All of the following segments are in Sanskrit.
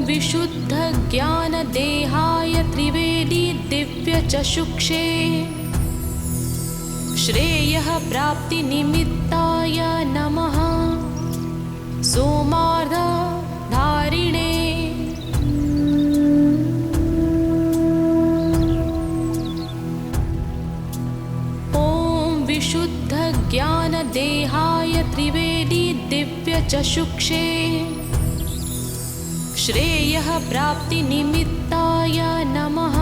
विशुद्धज्ञानदेहाय त्रिवेदी दिव्यचक्षुषे श्रेयः प्राप्तिनिमित्ताय नमः। सोमार्धधारिणे ॐ विशुद्धज्ञानदेहाय त्रिवेदी दिव्यचक्षुषे श्रेयः प्राप्तिनिमित्ताय नमः।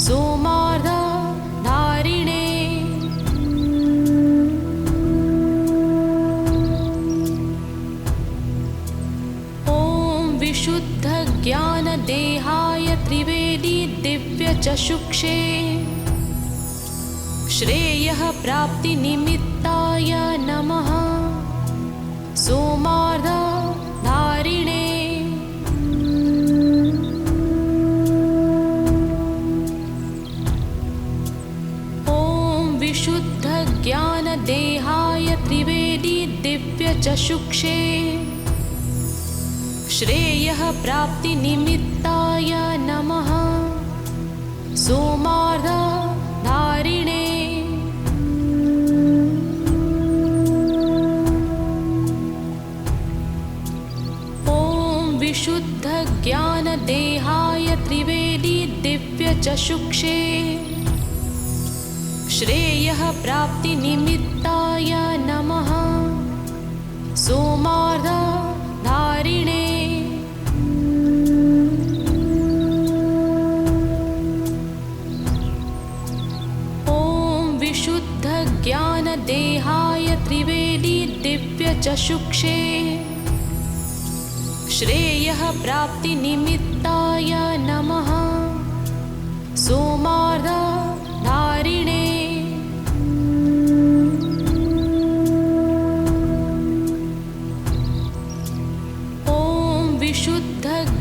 सोमार्धधारिणे ॐ विशुद्धज्ञानदेहाय त्रिवेदी दिव्यचक्षुषे श्रेयः प्राप्तिनिमित्ताय नमः। सोमार्धधारिणे विशुद्धज्ञानदेहाय त्रिवेदी दिव्यचक्षुषे श्रेयः प्राप्तिनिमित्ताय नमः। सोमार्धधारिणे ॐ विशुद्धज्ञानदेहाय त्रिवेदी दिव्यचक्षुषे श्रेयः प्राप्तिनिमित्ताय नमः। सोमार्धधारिणे ॐ विशुद्धज्ञानदेहाय त्रिवेदी दिव्यचक्षुषे श्रेयः प्राप्तिनिमित्ताय नमः। सोमार्धधारिणे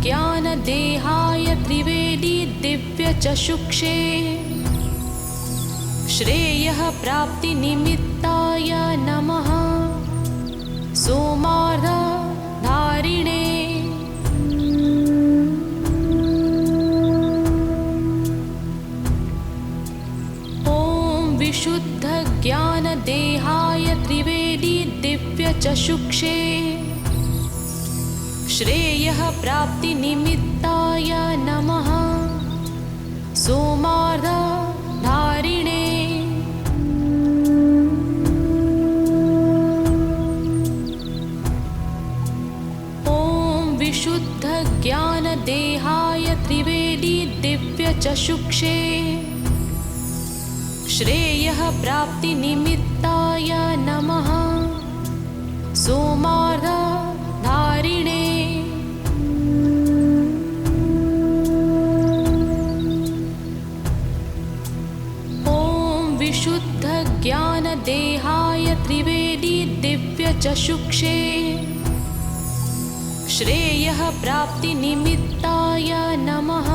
विशुद्धज्ञानदेहाय त्रिवेदी दिव्यचक्षुषे श्रेयः प्राप्तिनिमित्ताय नमः। सोमार्धधारिणे ॐ विशुद्धज्ञानदेहाय त्रिवेदी दिव्यचक्षुषे श्रेयः प्राप्तिनिमित्ताय नमः। सोमार्धधारिणे ॐ विशुद्धज्ञानदेहाय त्रिवेदी दिव्यचक्षुषे श्रेयः प्राप्तिनिमित्ताय नमः। सोमार्धधारिणे विशुद्धज्ञानदेहाय त्रिवेदी दिव्यचक्षुषे श्रेयः प्राप्तिनिमित्ताय नमः।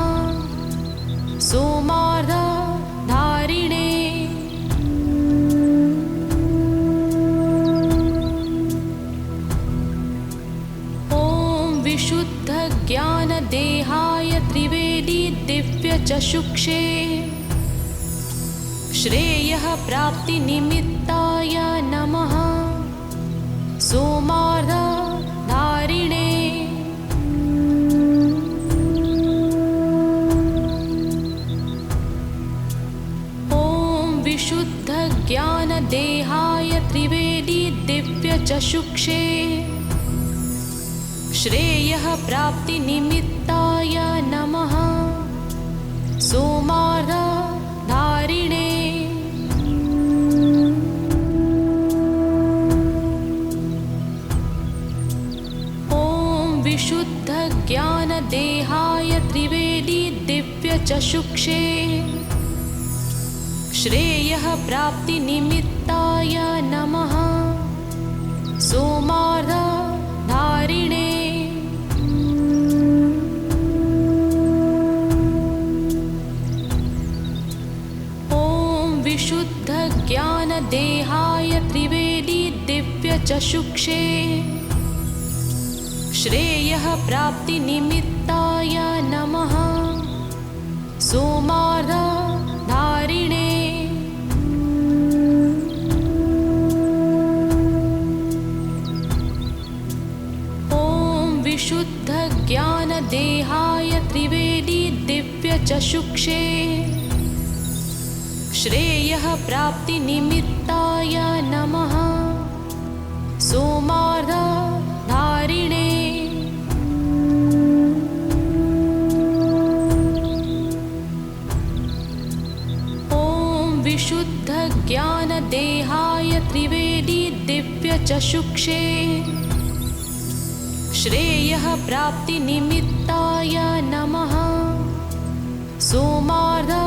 सोमार्धधारिणे ॐ विशुद्धज्ञानदेहाय त्रिवेदी दिव्यचक्षुषे श्रेयः प्राप्तिनिमित्ताय नमः। सोमार्धधारिणे ॐ विशुद्धज्ञानदेहाय त्रिवेदी दिव्यचक्षुषे श्रेयः प्राप्तिनिमित्ताय नमः। सोमार्धधारिणे विशुद्धज्ञानदेहाय त्रिवेदी दिव्यचक्षुषे श्रेयः प्राप्तिनिमित्ताय नमः। सोमार्धधारिणे ॐ विशुद्धज्ञानदेहाय त्रिवेदी दिव्यचक्षुषे श्रेयः प्राप्तिनिमित्ताय नमः। सोमार्धधारिणे ॐ विशुद्धज्ञानदेहाय त्रिवेदी दिव्यचक्षुषे श्रेयः प्राप्तिनिमित्ताय नमः। सोमार्धधारिणे विशुद्धज्ञानदेहाय त्रिवेदी दिव्यचक्षुषे श्रेयः प्राप्तिनिमित्ताय नमः। सोमार्धधारिणे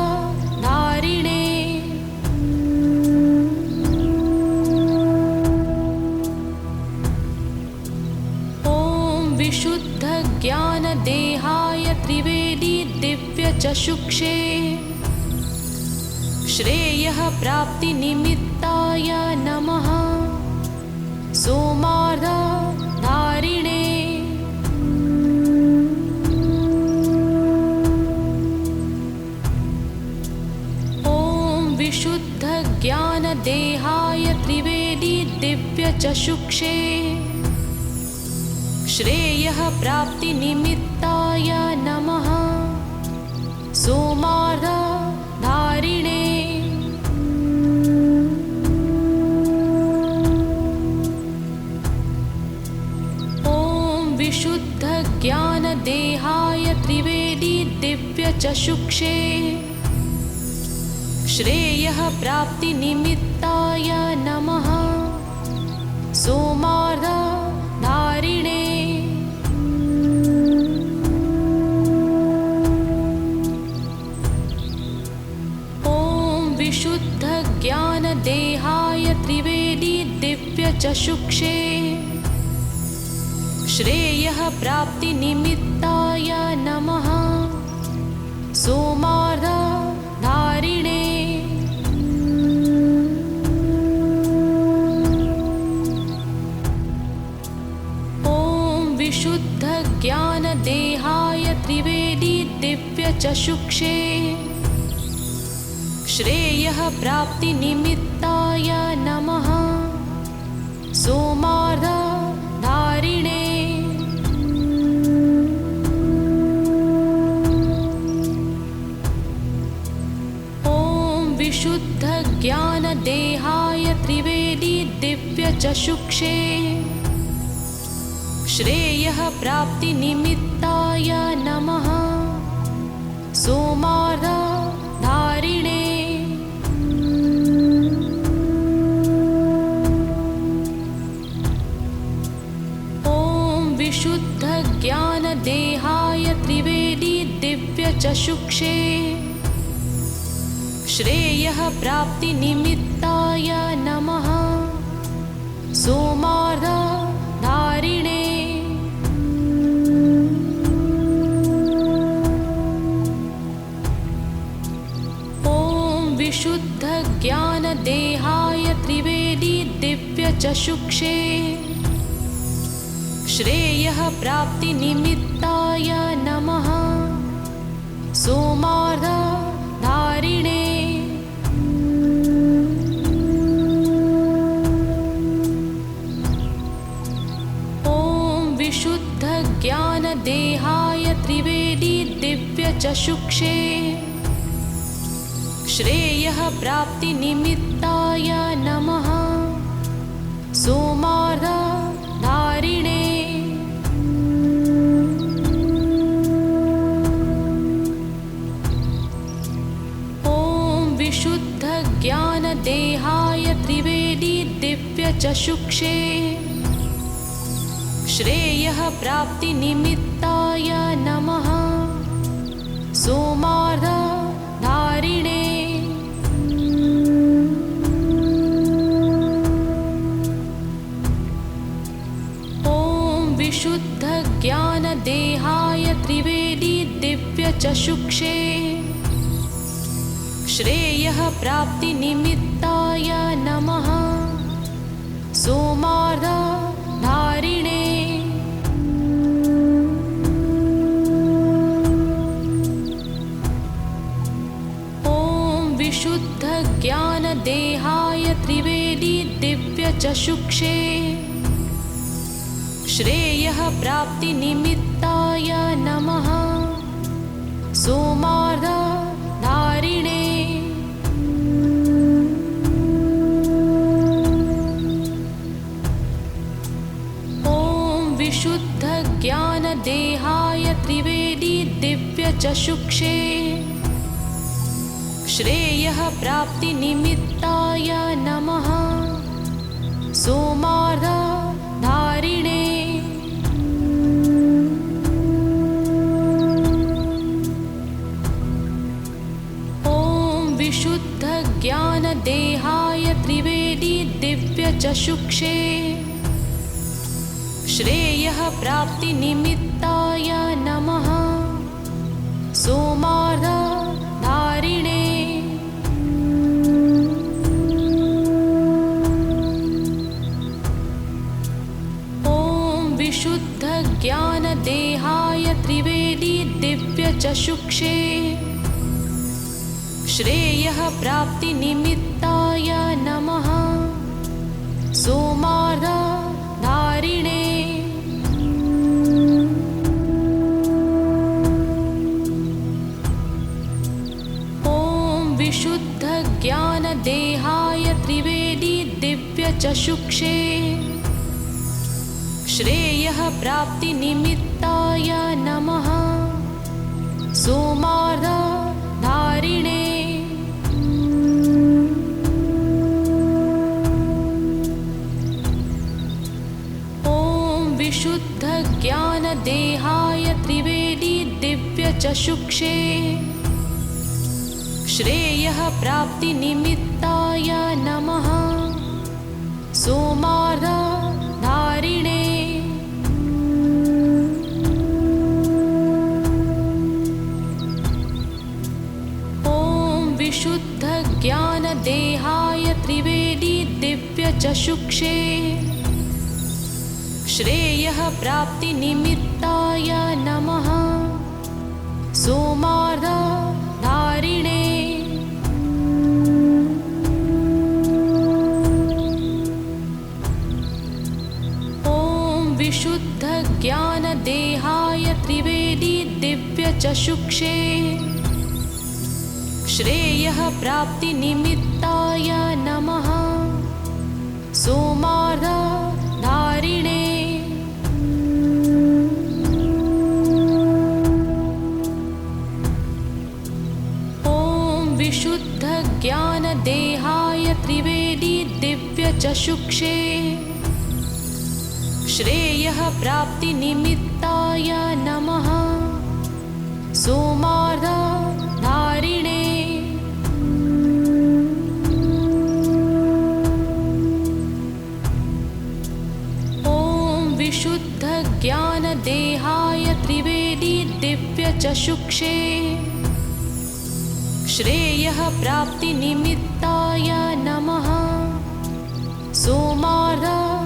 ॐ विशुद्धज्ञानदेहाय त्रिवेदी दिव्यचक्षुषे श्रेयः प्राप्तिनिमित्ताय नमः। सोमार्धधारिणे ॐ विशुद्धज्ञानदेहाय त्रिवेदी दिव्यचक्षुषे श्रेयः प्राप्तिनिमित्ताय नमः। सोमार्धधारिणे विशुद्धज्ञानदेहाय त्रिवेदी दिव्यचक्षुषे श्रेयः प्राप्तिनिमित्ताय नमः। सोमार्धधारिणे ॐ विशुद्धज्ञानदेहाय त्रिवेदी दिव्यचक्षुषे श्रेयः प्राप्तिनिमित्ताय नमः। सोमार्धधारिणे ॐ विशुद्धज्ञानदेहाय त्रिवेदी दिव्यचक्षुषे श्रेयः प्राप्तिनिमित्ताय नमः। सोमार्धधारिणे विशुद्धज्ञानदेहाय त्रिवेदी दिव्यचक्षुषे श्रेयः प्राप्तिनिमित्ताय नमः। सोमार्धधारिणे ॐ विशुद्धज्ञानदेहाय त्रिवेदी दिव्यचक्षुषे श्रेयः प्राप्तिनिमित्ताय नमः। सोमार्धधारिणे ॐ विशुद्धज्ञानदेहाय त्रिवेदी दिव्यचक्षुषे श्रेयः प्राप्तिनिमित्ताय नमः। सोमार्धधारिणे ज्ञानदेहाय त्रिवेदी दिव्यचक्षुषे श्रेयः प्राप्तिनिमित्ताय नमः। सोमार्धधारिणे ॐ विशुद्धज्ञानदेहाय त्रिवेदी दिव्यचक्षुषे श्रेयः प्राप्तिनिमित्ताय नमः। सोमार्धधारिणे ॐ विशुद्धज्ञानदेहाय त्रिवेदी दिव्यचक्षुषे श्रेयः प्राप्तिनिमित्ताय नमः। सोमार्धधारिणे दिव्यचक्षुषे श्रेयः प्राप्तिनिमित्ताय नमः सोमार्धधारिणे विशुद्धज्ञानदेहाय त्रिवेदी दिव्यचक्षुषे श्रेयः प्राप्तिनिमित्ताय नमः सोमार्धधारिणे ॐ विशुद्धज्ञानदेहाय त्रिवेदी दिव्यचक्षुषे श्रेयः प्राप्तिनिमित्ताय नमः सोमार्धधारिणे ॐ विशुद्धज्ञानदेहाय त्रिवेदी दिव्यचक्षुषे श्रेयः प्राप्तिनिमित्ताय नमः सोमार्धधारिणे विशुद्धज्ञानदेहाय त्रिवेदी दिव्यचक्षुषे श्रेयः प्राप्तिनिमित्ताय नमः सोमार्धधारिणे ॐ विशुद्धज्ञानदेहाय त्रिवेदी दिव्यचक्षुषे श्रेयः प्राप्तिनिमित्ताय नमः सोमार्धधारिणे ॐ विशुद्धज्ञानदेहाय त्रिवेदी दिव्यचक्षुषे श्रेयः प्राप्तिनिमित्ताय नमः सोमार्धधारिणे विशुद्धज्ञानदेहाय त्रिवेदी दिव्यचक्षुषे श्रेयः प्राप्तिनिमित्ताय नमः सोमार्धधारिणे ॐ विशुद्धज्ञानदेहाय त्रिवेदी दिव्यचक्षुषे श्रेयः प्राप्तिनिमित्ताय नमः सोमार्धधारिणे ॐ विशुद्धज्ञानदेहाय त्रिवेदी दिव्यचक्षुषे श्रेयः प्राप्तिनिमित्ताय नमः सोमार्धधारिणे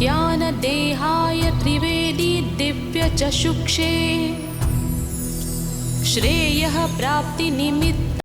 विशुद्धज्ञानदेहाय त्रिवेदी दिव्यचक्षुषे श्रेयः प्राप्तिनिमित्ताय